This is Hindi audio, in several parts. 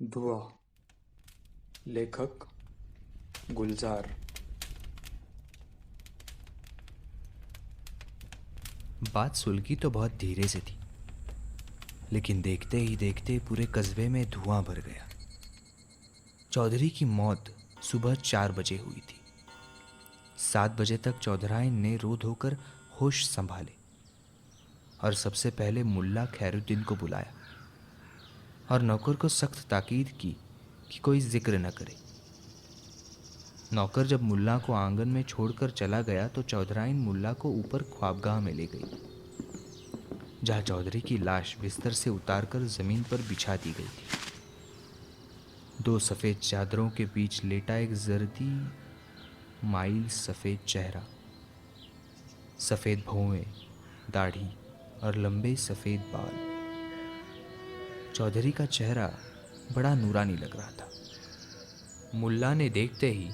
दुआ। लेखक गुलजार। बात सुलगी तो बहुत धीरे से थी, लेकिन देखते ही देखते पूरे कस्बे में धुआं भर गया। चौधरी की मौत सुबह 4 बजे हुई थी। 7 बजे तक चौधराइन ने रो धोकर होश संभाले और सबसे पहले मुल्ला खैरुद्दीन को बुलाया और नौकर को सख्त ताकीद की कि कोई जिक्र न करे। नौकर जब मुल्ला को आंगन में छोड़कर चला गया तो चौधराइन मुल्ला को ऊपर ख्वाबगाह में ले गई, जहाँ चौधरी की लाश बिस्तर से उतारकर जमीन पर बिछा दी गई थी। 2 सफ़ेद चादरों के बीच लेटा एक जर्दी माइल सफ़ेद चेहरा, सफ़ेद भौवें, दाढ़ी और लंबे सफ़ेद बाल। चौधरी का चेहरा बड़ा नूरानी लग रहा था। मुल्ला ने देखते ही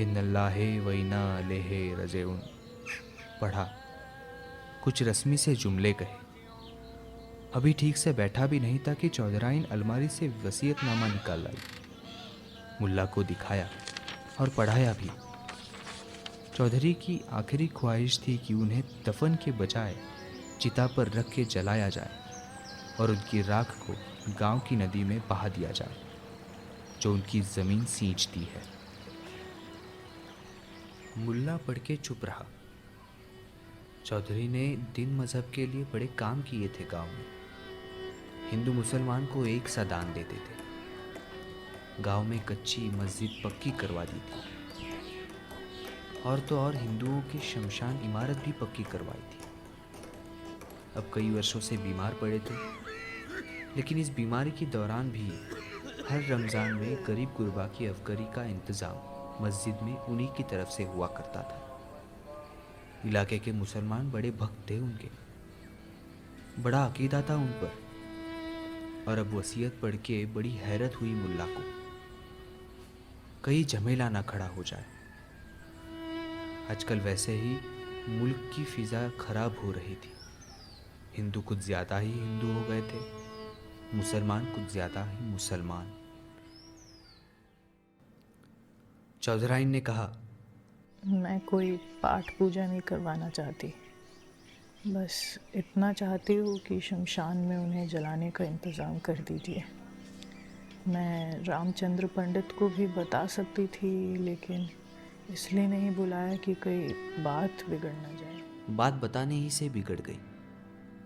इन्नल्लाहे व इन्ना इलैहि राजिऊन पढ़ा। कुछ रस्मी से जुमले कहे। अभी ठीक से बैठा भी नहीं था कि चौधराइन अलमारी से वसीयतनामा निकाल लाई, मुल्ला को दिखाया और पढ़ाया भी। चौधरी की आखिरी ख्वाहिश थी कि उन्हें दफन के बजाय चिता पर रख के जलाया जाए और उनकी राख को गांव की नदी में बहा दिया जाए, जो उनकी ज़मीन सींचती है। मुल्ला पढ़ के चुप रहा। चौधरी ने दिन मजहब के लिए बड़े काम किए थे गांव में। हिंदू मुसलमान को एक सा दान देते थे। गांव में कच्ची मस्जिद पक्की करवा दी थी, और तो और हिंदुओं की शमशान इमारत भी पक्की करवाई थी। अब कई वर्षों से बीमार पड़े थे, लेकिन इस बीमारी के दौरान भी हर रमज़ान में गरीब गुरबा की अफगरी का इंतज़ाम मस्जिद में उन्हीं की तरफ से हुआ करता था। इलाके के मुसलमान बड़े भक्त थे उनके, बड़ा अकीदा था उन पर। और अब वसीयत पढ़ के बड़ी हैरत हुई मुल्ला को, कहीं झमेला ना खड़ा हो जाए। आजकल वैसे ही मुल्क की फिजा खराब हो रही थी। हिंदू कुछ ज़्यादा ही हिंदू हो गए थे, मुसलमान कुछ ज़्यादा ही मुसलमान। चौधराइन ने कहा, मैं कोई पाठ पूजा नहीं करवाना चाहती, बस इतना चाहती हूँ कि शमशान में उन्हें जलाने का इंतज़ाम कर दीजिए। मैं रामचंद्र पंडित को भी बता सकती थी, लेकिन इसलिए नहीं बुलाया कि कोई बात बिगड़ ना जाए। बात बताने ही से बिगड़ गई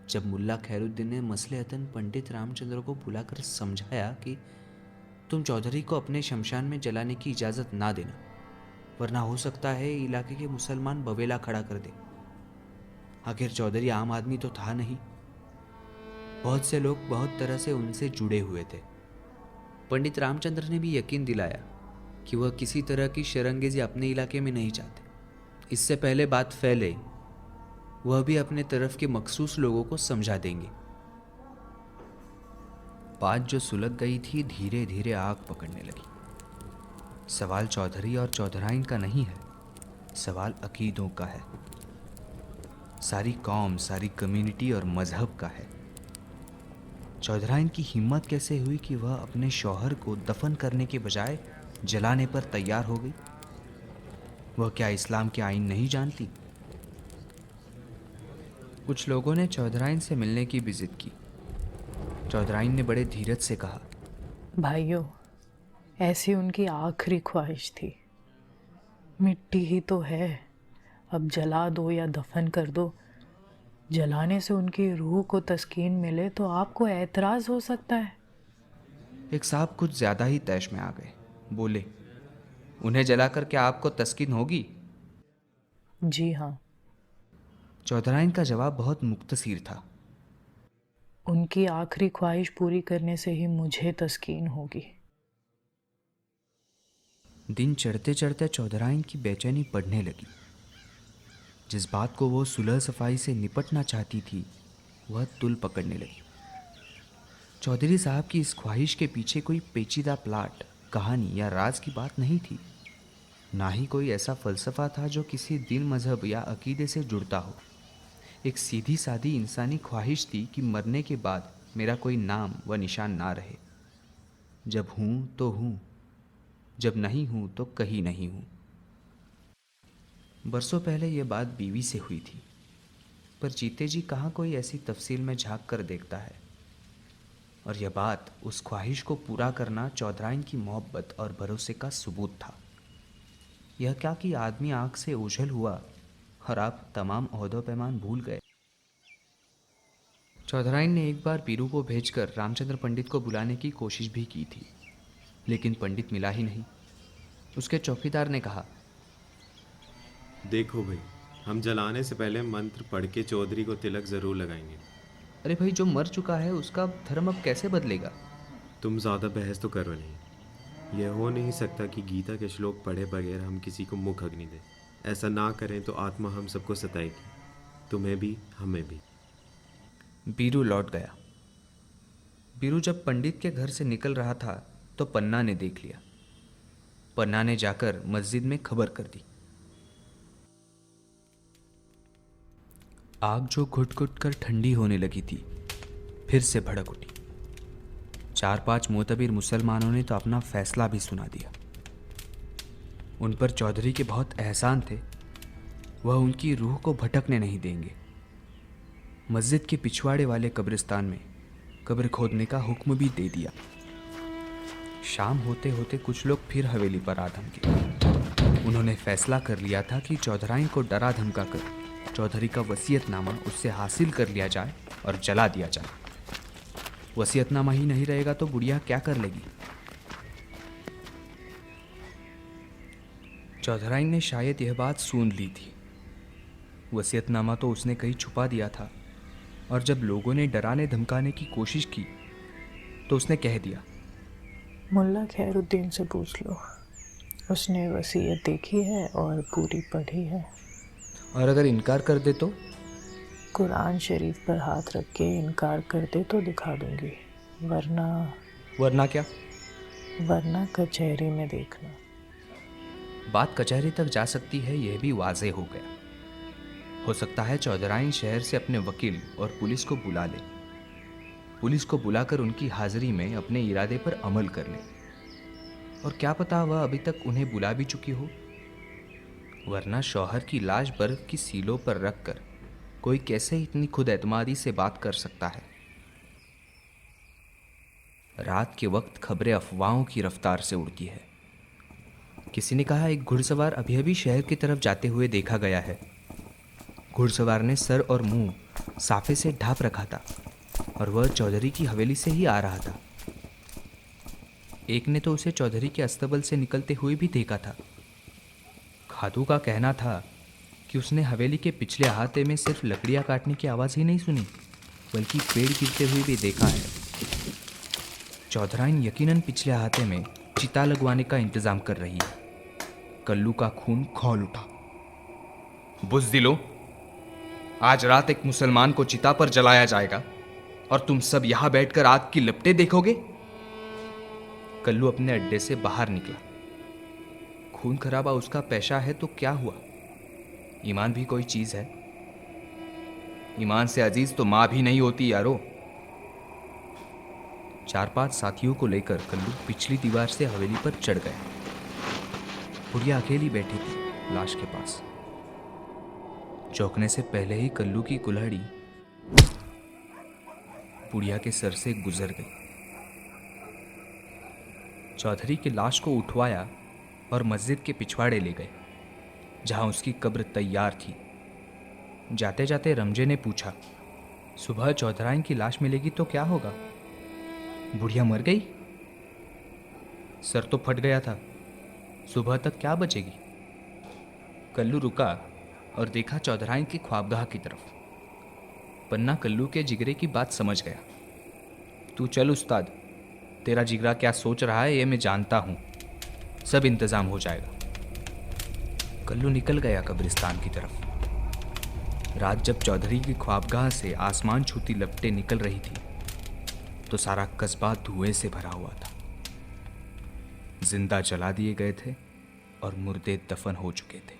जब मुल्ला खैरुद्दीन ने मसलेहतन पंडित रामचंद्र को बुलाकर समझाया कि तुम चौधरी को अपने शमशान में जलाने की इजाज़त ना देना, वरना हो सकता है इलाके के मुसलमान बवेला खड़ा कर दे। आखिर चौधरी आम आदमी तो था नहीं, बहुत से लोग बहुत तरह से उनसे जुड़े हुए थे। पंडित रामचंद्र ने भी यकीन दिलाया कि वह किसी तरह की शरंगेजी अपने इलाके में नहीं चाहते। इससे पहले बात फैले, वह भी अपने तरफ के मखसूस लोगों को समझा देंगे। बात जो सुलग गई थी धीरे धीरे आग पकड़ने लगी। सवाल चौधरी और चौधराइन का नहीं है, सवाल अकीदों का है। सारी कौम, सारी कम्युनिटी और मजहब का है। चौधराइन की हिम्मत कैसे हुई कि वह अपने शौहर को दफन करने के बजाय जलाने पर तैयार हो गई? वह क्या इस्लाम के आईन नहीं जानती? कुछ लोगों ने चौधराइन से मिलने की भी जिद की। चौधराइन ने बड़े धीरज से कहा, भाइयों, ऐसी उनकी आखिरी ख्वाहिश थी। मिट्टी ही तो है, अब जला दो या दफन कर दो। जलाने से उनकी रूह को तस्कीन मिले तो आपको एतराज़ हो सकता है। एक साहब कुछ ज़्यादा ही तैश में आ गए। बोले, उन्हें जलाकर क्या आपको तस्कीन होगी? जी हाँ, चौधराइन का जवाब बहुत मुख्तसीर था। उनकी आखिरी ख्वाहिश पूरी करने से ही मुझे तस्कीन होगी। दिन चढ़ते चढ़ते चौधराइन की बेचैनी बढ़ने लगी। जिस बात को वो सुलह सफाई से निपटना चाहती थी, वह तुल पकड़ने लगी। चौधरी साहब की इस ख्वाहिश के पीछे कोई पेचीदा प्लाट, कहानी या राज की बात नहीं थी। ना ही कोई ऐसा फ़लसफ़ा था जो किसी दिन, मजहब या अकीदे से जुड़ता हो। एक सीधी सादी इंसानी ख्वाहिश थी कि मरने के बाद मेरा कोई नाम व निशान ना रहे। जब हूँ तो हूँ, जब नहीं हूँ तो कहीं नहीं हूँ। बरसों पहले ये बात बीवी से हुई थी, पर जीते जी कहाँ कोई ऐसी तफसील में झांक कर देखता है। और यह बात, उस ख्वाहिश को पूरा करना चौधराइन की मोहब्बत और भरोसे का सबूत था। यह क्या कि आदमी आँख से ओझल हुआ और आप तमाम ओहदो पैमान भूल गए। चौधराइन ने एक बार पीरू को भेजकर रामचंद्र पंडित को बुलाने की कोशिश भी की थी, लेकिन पंडित मिला ही नहीं। उसके चौकीदार ने कहा, देखो भाई, हम जलाने से पहले मंत्र पढ़ के चौधरी को तिलक ज़रूर लगाएंगे। अरे भाई, जो मर चुका है उसका धर्म अब कैसे बदलेगा? तुम ज़्यादा बहस तो करो नहीं। यह हो नहीं सकता कि गीता के श्लोक पढ़े बगैर हम किसी को मुख अग्नि दें। ऐसा ना करें तो आत्मा हम सबको सताएगी, तुम्हें भी हमें भी। बीरू लौट गया। बीरू जब पंडित के घर से निकल रहा था तो पन्ना ने देख लिया। पन्ना ने जाकर मस्जिद में खबर कर दी। आग जो घुट घुट कर ठंडी होने लगी थी, फिर से भड़क उठी। 4-5 मोतबिर मुसलमानों ने तो अपना फैसला भी सुना दिया। उन पर चौधरी के बहुत एहसान थे, वह उनकी रूह को भटकने नहीं देंगे। मस्जिद के पिछवाड़े वाले कब्रिस्तान में कब्र खोदने का हुक्म भी दे दिया। शाम होते होते कुछ लोग फिर हवेली पर आ धमके। उन्होंने फैसला कर लिया था कि चौधराइन को डरा धमका कर चौधरी का वसीयतनामा उससे हासिल कर लिया जाए और जला दिया जाए। वसीयतनामा ही नहीं रहेगा तो बुढ़िया क्या कर लेगी? चौधराइन ने शायद यह बात सुन ली थी। वसीयतनामा तो उसने कहीं छुपा दिया था, और जब लोगों ने डराने धमकाने की कोशिश की तो उसने कह दिया, मुल्ला खैरुद्दीन से पूछ लो, उसने वसीयत देखी है और पूरी पढ़ी है। और अगर इनकार कर दे तो? कुरान शरीफ पर हाथ रख के इनकार कर दे तो दिखा दूंगी, वरना क्या? वरना कचहरी में देखना। बात कचहरी तक जा सकती है, यह भी वाज़ेह हो गया। हो सकता है चौधराइन शहर से अपने वकील और पुलिस को बुला ले। पुलिस को बुलाकर उनकी हाजिरी में अपने इरादे पर अमल कर ले, और क्या पता वह अभी तक उन्हें बुला भी चुकी हो। वरना शौहर की लाश बर्फ की सीलों पर रखकर कोई कैसे इतनी खुद एतमादी से बात कर सकता है। रात के वक्त खबरें अफवाहों की रफ्तार से उड़ती है। किसी ने कहा एक घुड़सवार अभी अभी शहर की तरफ जाते हुए देखा गया है। घुड़सवार ने सर और मुंह साफे से ढांप रखा था और वह चौधरी की हवेली से ही आ रहा था। एक ने तो उसे चौधरी के अस्तबल से निकलते हुए भी देखा था। खातू का कहना था कि उसने हवेली के पिछले अहाते में सिर्फ लकड़ियाँ काटने की आवाज़ ही नहीं सुनी, बल्कि पेड़ गिरते हुए भी देखा है। चौधराइन यकीनन पिछले अहाते में चिता लगवाने का इंतज़ाम कर रही है। कल्लू का खून खौल उठा। बुज़दिलो, आज रात एक मुसलमान को चिता पर जलाया जाएगा और तुम सब यहां बैठकर आग की लपटें देखोगे? कल्लू अपने अड्डे से बाहर निकला। खून खराबा उसका पेशा है तो क्या हुआ? ईमान भी कोई चीज है। ईमान से अजीज तो मां भी नहीं होती यारो। 4-5 साथियों को लेकर कल्लू पिछली दीवार से हवेली पर चढ़ गया। बुढ़िया अकेली बैठी थी लाश के पास। चौंकने से पहले ही कल्लू की कुल्हाड़ी बुढ़िया के सर से गुजर गई। चौधरी की लाश को उठवाया और मस्जिद के पिछवाड़े ले गए, जहां उसकी कब्र तैयार थी। जाते जाते रमजे ने पूछा, सुबह चौधराइन की लाश मिलेगी तो क्या होगा? बुढ़िया मर गई? सर तो फट गया था, सुबह तक क्या बचेगी? कल्लू रुका और देखा चौधराइन की ख्वाबगाह की तरफ। पन्ना कल्लू के जिगरे की बात समझ गया। तू चल उस्ताद, तेरा जिगरा क्या सोच रहा है ये मैं जानता हूँ, सब इंतज़ाम हो जाएगा। कल्लू निकल गया कब्रिस्तान की तरफ। रात जब चौधरी की ख्वाबगाह से आसमान छूती लपटें निकल रही थी तो सारा कस्बा धुएं से भरा हुआ था। जिंदा जला दिए गए थे और मुर्दे दफन हो चुके थे।